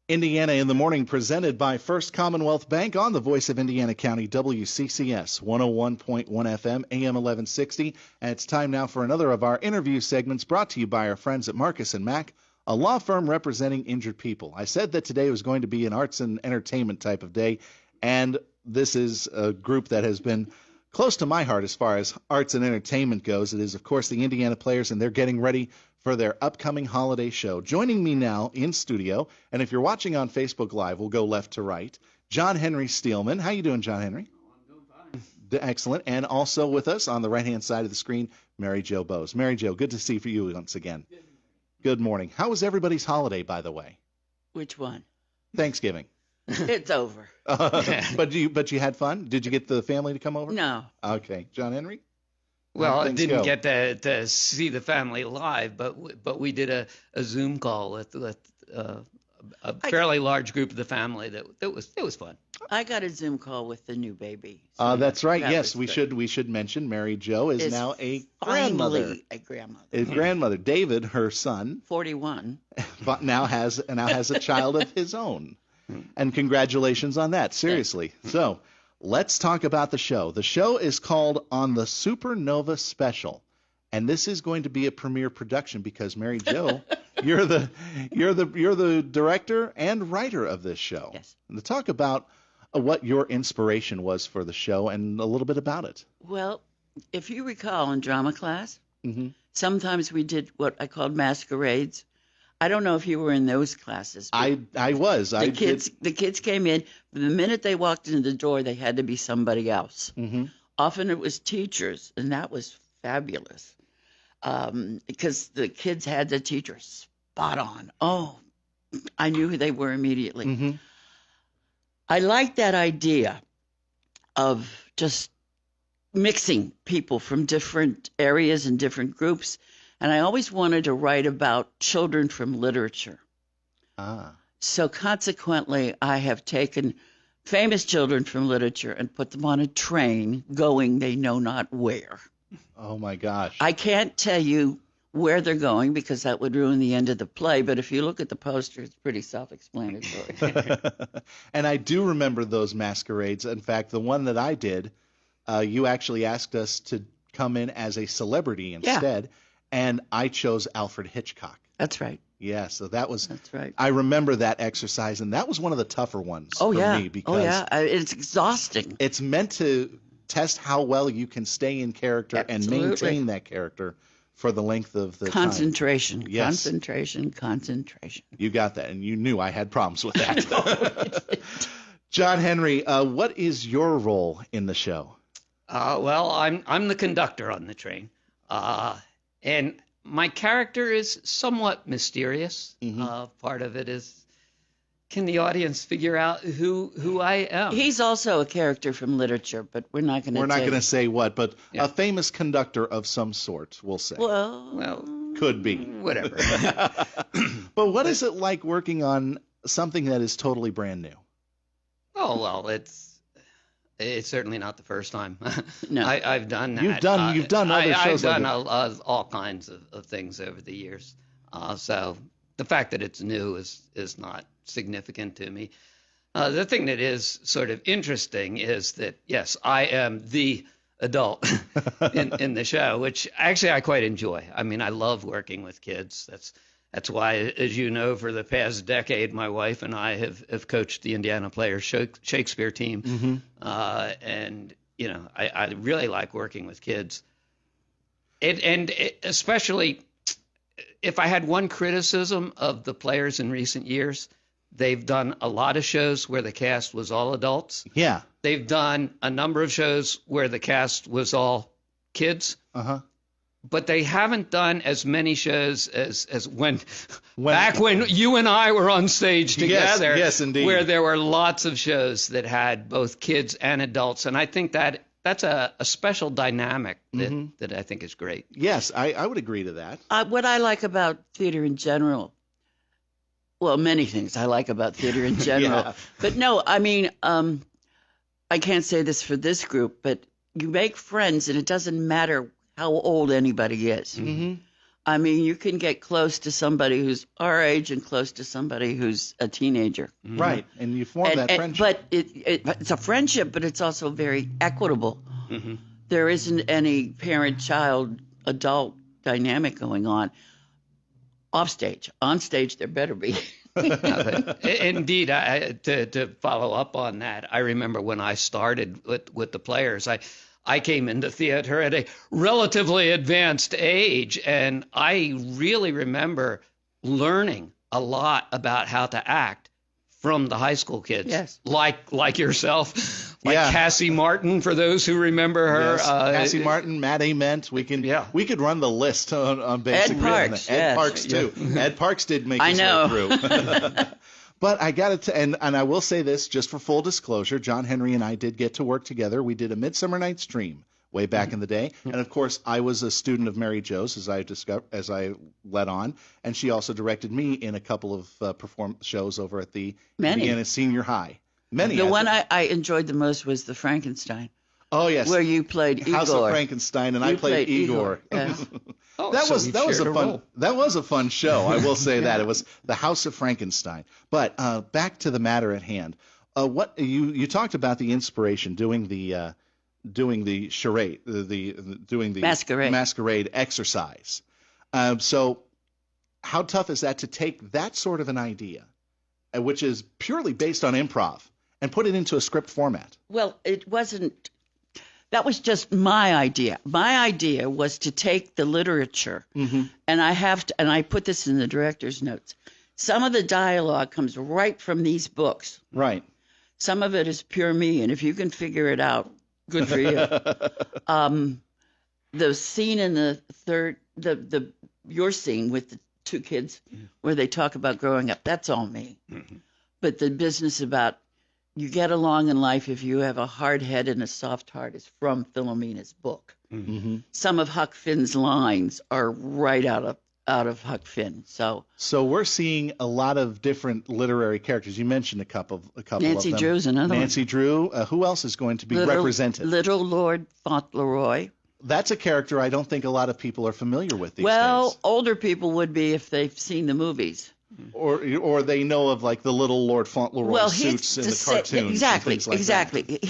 Indiana in the Morning, presented by First Commonwealth Bank on the Voice of Indiana County, WCCS 101.1 FM, AM 1160. And it's time now for another of our interview segments brought to you by our friends at Marcus & Mack, a law firm representing injured people. I said that today was going to be an arts and entertainment type of day, and this is a group that has been close to my heart as far as arts and entertainment goes. It is, of course, the Indiana Players, and they're getting ready for their upcoming holiday show. Joining me now in studio, and if you're watching on Facebook Live, we'll go left to right, John Henry Steelman. How you doing, John Henry? I'm doing fine. Excellent. And also with us on the right-hand side of the screen, Mary Jo Bowes. Mary Jo, good to see you once again. Good morning. How was everybody's holiday, by the way? Which one? Thanksgiving. It's over. But you had fun? Did you get the family to come over? No. Okay. John Henry? Well, I didn't get to see the family live, but we did a Zoom call with a fairly large group of the family. It was fun. I got a Zoom call with the new baby. So that's right. that Yes, we good. should mention Mary Jo is now a grandmother. Finally a grandmother. A grandmother. David, her son, 41. but now has a child of his own. And congratulations on that. Seriously. So let's talk about the show. The show is called On the Supernova Special, and this is going to be a premiere production because Mary Jo, you're the director and writer of this show. Yes. And to talk about what your inspiration was for the show and a little bit about it. Well, if you recall in drama class, Mm-hmm. sometimes we did what I called masquerades. I don't know if you were in those classes. I was. The kids came in. The minute they walked into the door, they had to be somebody else. Mm-hmm. Often it was teachers, and that was fabulous because the kids had the teachers spot on. Oh, I knew who they were immediately. Mm-hmm. I like that idea of just mixing people from different areas and different groups. And I always wanted to write about children from literature. Ah. So consequently, I have taken famous children from literature and put them on a train going they know not where. Oh, my gosh. I can't tell you where they're going because that would ruin the end of the play. But if you look at the poster, it's pretty self-explanatory. And I do remember those masquerades. In fact, the one that I did, you actually asked us to come in as a celebrity instead. Yeah. And I chose Alfred Hitchcock. That's right. Yeah, so that's right. I remember that exercise, and that was one of the tougher ones for me because it's exhausting. It's meant to test how well you can stay in character and maintain that character for the length of the concentration. Time. Yes. Concentration. You got that, and you knew I had problems with that. John Henry, what is your role in the show? Well, I'm the conductor on the train. And my character is somewhat mysterious. Mm-hmm. Part of it is, can the audience figure out who I am? He's also a character from literature, but we're not going to say what, but a famous conductor of some sort, we'll say. Well, could be. Whatever. But what is it like working on something that is totally brand new? Oh, well, it's certainly not the first time. No, I've done that. You've done other shows. I've done all kinds of things over the years. So the fact that it's new is not significant to me. The thing that is sort of interesting is that, yes, I am the adult in the show, which actually I quite enjoy. I mean, I love working with kids. That's why, as you know, for the past decade, my wife and I have coached the Indiana Players Shakespeare team. Mm-hmm. And, you know, I really like working with kids. Especially if I had one criticism of the Players in recent years, they've done a lot of shows where the cast was all adults. Yeah. They've done a number of shows where the cast was all kids. Uh-huh. But they haven't done as many shows as when you and I were on stage together. Yes, indeed. Where there were lots of shows that had both kids and adults. And I think that's a special dynamic that I think is great. Yes, I would agree to that. What I like about theater in general, well, many things I like about theater in general. Yeah. But no, I mean, I can't say this for this group, but you make friends and it doesn't matter how old anybody is. Mm-hmm. I mean, you can get close to somebody who's our age and close to somebody who's a teenager. Right, and you form that friendship. But it's a friendship, but it's also very equitable. Mm-hmm. There isn't any parent-child-adult dynamic going on off stage. On stage, there better be. Indeed, to follow up on that, I remember when I started with the Players, I came into theater at a relatively advanced age, and I really remember learning a lot about how to act from the high school kids. Yes. Like yourself, like Yeah. Cassie Martin, for those who remember her. Yes. Cassie Martin, Matt Ament. We could run the list on basically Ed Parks, Ed Parks too. Ed Parks did make his way through. But I got it, and I will say this just for full disclosure: John Henry and I did get to work together. We did a Midsummer Night's Dream way back in the day, and of course, I was a student of Mary Jo's as I led on, and she also directed me in a couple of shows over at the Indiana Senior High. The one I enjoyed the most was the Frankenstein. Oh yes, where you played Igor. House of Frankenstein, and I played Igor. Yeah. That was a fun show. I will say that it was the House of Frankenstein. But back to the matter at hand. What you talked about the inspiration doing the charade, doing the masquerade exercise. So how tough is that to take that sort of an idea, which is purely based on improv, and put it into a script format? Well, it wasn't. That was just my idea. My idea was to take the literature, and I put this in the director's notes. Some of the dialogue comes right from these books. Right. Some of it is pure me, and if you can figure it out, good for you. The scene in the third, your scene with the two kids, where they talk about growing up, that's all me. Mm-hmm. But the business about you get along in life if you have a hard head and a soft heart is from Philomena's book. Mm-hmm. Some of Huck Finn's lines are right out of Huck Finn. So we're seeing a lot of different literary characters. You mentioned a couple Nancy of them. Drew's another one. Nancy Drew. Who else is going to be represented? Little Lord Fauntleroy. That's a character I don't think a lot of people are familiar with these days. Well, older people would be if they've seen the movies. Or they know of like the little Lord Fauntleroy suits in the cartoons. Exactly, and things like exactly. That.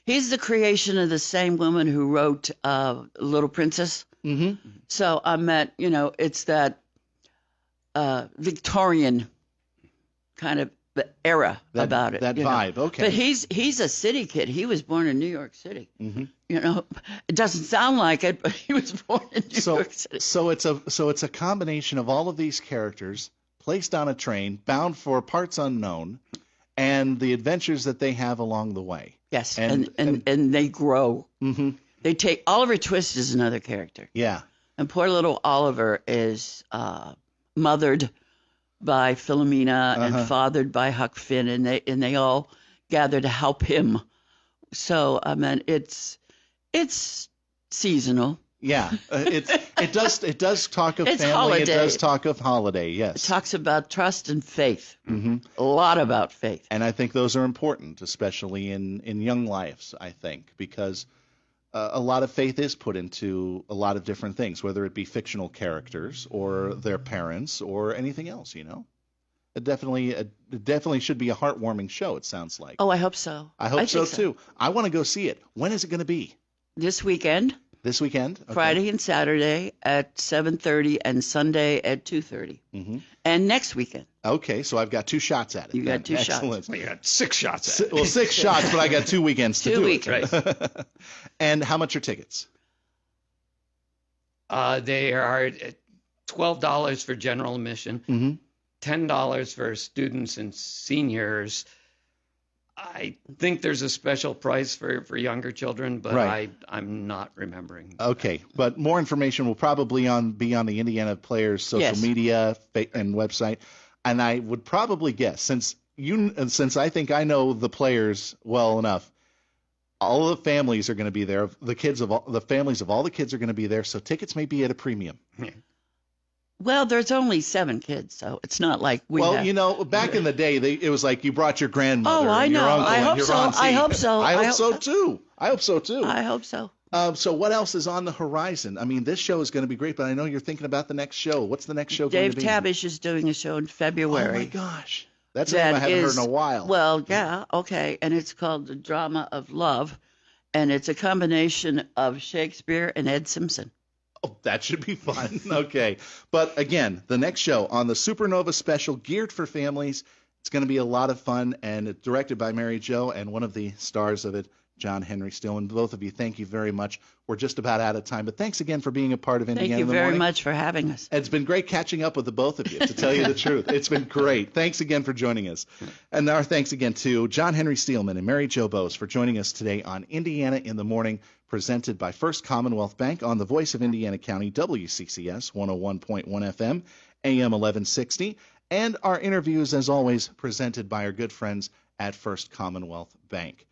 He's the creation of the same woman who wrote Little Princess. Mm-hmm. So I meant, it's that Victorian kind of era about it. That vibe, okay. But he's a city kid. He was born in New York City. Mm-hmm. It doesn't sound like it, but he was born in New York City. So it's a combination of all of these characters placed on a train, bound for parts unknown, and the adventures that they have along the way. Yes, and they grow. Mm-hmm. They take Oliver Twist is another character. Yeah, and poor little Oliver is mothered by Philomena and fathered by Huck Finn, and they all gather to help him. So I mean, it's seasonal. Yeah, it does talk of family. Holiday. It does talk of holiday. Yes, it talks about trust and faith. Mm-hmm. A lot about faith, and I think those are important, especially in young lives. I think because a lot of faith is put into a lot of different things, whether it be fictional characters or their parents or anything else. It definitely should be a heartwarming show. It sounds like. Oh, I hope so. I hope so too. I want to go see it. When is it going to be? This weekend. This weekend? Okay. Friday and Saturday at 7:30 and Sunday at 2:30. Mm-hmm. And next weekend. Okay, so I've got 2 shots at it. You got 2 Excellent. shots. Well, you got 6 shots at it. Well, 6 shots, but I got 2 weekends to 2 do weekends. it. Right. And how much are tickets? They are $12 for general admission, mm-hmm. $10 for students and seniors. I think there's a special price for younger children, but right. I'm not remembering. Okay, but more information will probably be on the Indiana Players social media and website. And I would probably guess, since I think I know the Players well enough, all the families are going to be there. The families of all the kids are going to be there, so tickets may be at a premium. Yeah. Well, there's only 7 kids, so it's not like we have... back in the day, it was like you brought your grandmother I and your know. uncle I and hope your so. auntie. I hope so. I hope so, too. I hope so. So what else is on the horizon? I mean, this show is going to be great, but I know you're thinking about the next show. What's the next show going Dave to be? Tabish is doing a show in February. Oh, my gosh. That's a name I haven't heard in a while. Well, yeah, okay. And it's called The Drama of Love. And it's a combination of Shakespeare and Ed Simpson. Oh, that should be fun. Okay. But again, the next show on the Supernova special geared for families. It's going to be a lot of fun, and it's directed by Mary Jo, and one of the stars of it, John Henry Steelman. Both of you, thank you very much. We're just about out of time, but thanks again for being a part of Indiana Thank you in the Morning. very much for having us. It's been great catching up with the both of you, to tell you the truth. It's been great. Thanks again for joining us. And our thanks again to John Henry Steelman and Mary Jo Bose for joining us today on Indiana in the Morning, presented by First Commonwealth Bank on the Voice of Indiana County, WCCS 101.1 FM, AM 1160. And our interviews, as always, presented by our good friends at First Commonwealth Bank.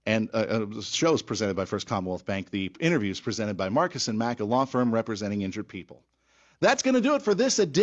And the show is presented by First Commonwealth Bank. The interviews presented by Marcus & Mack, a law firm representing injured people. That's going to do it for this edition.